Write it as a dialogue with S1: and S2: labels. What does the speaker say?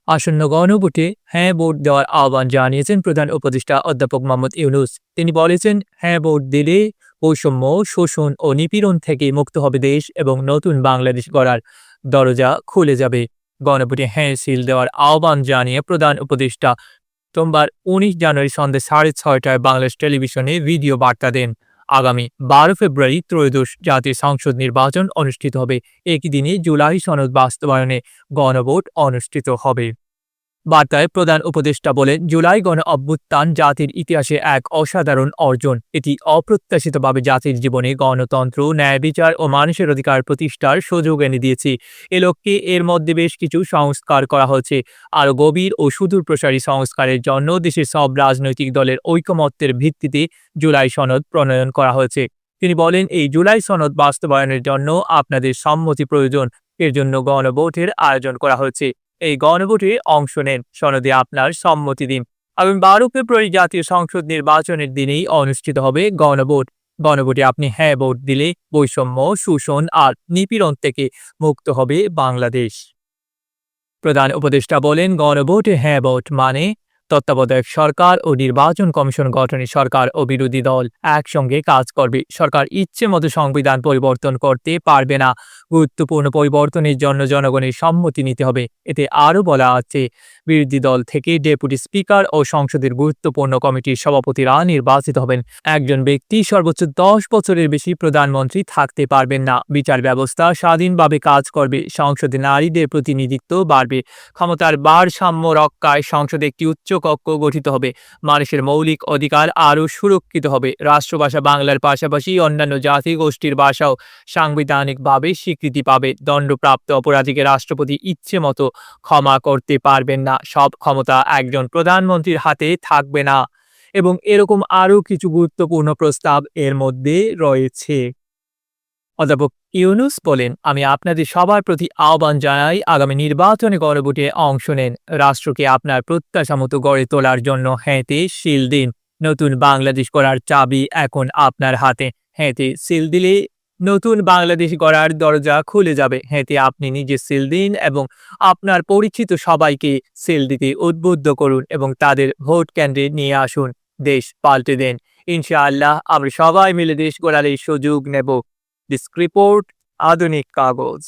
S1: আসন্ন গণভোটে হ্যাঁ ভোট দেওয়ার আহ্বান জানিয়েছেন প্রধান উপদেষ্টা অধ্যাপক মোহাম্মদ ইউনূস। তিনি বলেছেন, হ্যাঁ ভোট দিলে বৈষম্য, শোষণ ও নিপীড়ন থেকে মুক্ত হবে দেশ এবং নতুন বাংলাদেশ গড়ার দরজা খুলে যাবে। গণভোটে হ্যাঁ সিল দেওয়ার আহ্বান জানিয়ে প্রধান উপদেষ্টা সোমবার ১৯ জানুয়ারি সন্ধ্যে ৬:৩০টায় বাংলাদেশ টেলিভিশনে ভিডিও বার্তা দেন। আগামী ১২ ফেব্রুয়ারি ত্রয়োদশ জাতীয় সংসদ নির্বাচন অনুষ্ঠিত হবে। একই দিনে জুলাই সনদ বাস্তবায়নে গণভোট অনুষ্ঠিত হবে। বার্তায় প্রধান উপদেষ্টা বলেন, জুলাই গণ অভ্যুত্থান জাতির ইতিহাসে এক অসাধারণ অর্জন। এটি অপ্রত্যাশিতভাবে জাতির জীবনে গণতন্ত্র, ন্যায় বিচার ও মানুষের অধিকার প্রতিষ্ঠার সুযোগ এনে দিয়েছে। এ লক্ষ্যে এর মধ্যে বেশ কিছু সংস্কার করা হয়েছে। আরও গভীর ও সুদূরপ্রসারী সংস্কারের জন্য দেশের সব রাজনৈতিক দলের ঐকমত্যের ভিত্তিতে জুলাই সনদ প্রণয়ন করা হয়েছে। তিনি বলেন, এই জুলাই সনদ বাস্তবায়নের জন্য আপনাদের সম্মতি প্রয়োজন। এর জন্য গণভোটের আয়োজন করা হয়েছে। এই গণভোটে অংশ নেন, সনদে আপনার সম্মতি দিন। আগামী ১২ ফেব্রুয়ারি জাতীয় সংসদ নির্বাচনের দিনেই অনুষ্ঠিত হবে গণভোট। গণভোটে আপনি হ্যাঁ ভোট দিলে বৈষম্য, শোষণ আর নিপীড়ন থেকে মুক্ত হবে বাংলাদেশ। প্রধান উপদেষ্টা বলেন, গণভোটে হ্যাঁ ভোট মানে তত্ত্বাবধায়ক সরকার ও নির্বাচন কমিশন গঠনে সরকার ও বিরোধী দল একসঙ্গে কাজ করবে। সরকার ইচ্ছে মতো সংবিধান পরিবর্তন করতে পারবে না। গুরুত্বপূর্ণ পরিবর্তনের জন্য জনগণের সম্মতি নিতে হবে। এতে আরও বলা আছে, বিরোধী দল থেকে ডেপুটি স্পিকার ও সংসদের গুরুত্বপূর্ণ কমিটির সভাপতিরা নির্বাচিত হবেন। একজন ব্যক্তি সর্বোচ্চ ১০ বছরের বেশি প্রধানমন্ত্রী থাকতে পারবেন না। বিচার ব্যবস্থা স্বাধীনভাবে কাজ করবে। সংসদে নারীদের প্রতিনিধিত্ব বাড়বে। ক্ষমতার ভারসাম্য রক্ষায় সংসদে একটি উচ্চ কক্ষ গঠিত হবে। মানুষের মৌলিক অধিকার আরও সুরক্ষিত হবে। রাষ্ট্রভাষা বাংলার পাশাপাশি অন্যান্য জাতিগোষ্ঠীর ভাষাও সাংবিধানিকভাবে স্বীকৃতি পাবে। দণ্ডপ্রাপ্ত অপরাধীকে রাষ্ট্রপতি ইচ্ছে মতো ক্ষমা করতে পারবেন না। সব ক্ষমতা একজন প্রধানমন্ত্রীর হাতে থাকবে না। এবং এরকম আরও কিছু গুরুত্বপূর্ণ প্রস্তাব এর মধ্যে রয়েছে। অধ্যাপক ইউনূস বলেন, আমি আপনাদের সবার প্রতি আহ্বান জানাই, আগামী নির্বাচনে গণভোটে অংশ নেন। রাষ্ট্রকে আপনার প্রত্যাশা মতো গড়ে তোলার জন্য হ্যাঁতে সিল দিন। নতুন বাংলাদেশ গড়ার চাবি এখন আপনার হাতে। হ্যাঁতে সিল দিলে নতুন বাংলাদেশ গড়ার দরজা খুলে যাবে। হ্যাঁতে আপনি নিজে সিল দিন এবং আপনার পরিচিত সবাইকে সিল দিতে উদ্বুদ্ধ করুন এবং তাদের ভোট কেন্দ্রে নিয়ে আসুন। দেশ পাল্টে দেন। ইনশাআল্লাহ আমরা সবাই মিলে দেশ গড়ার এই সুযোগ নেব। ডেস্ক রিপোর্ট, আধুনিক কাগজ।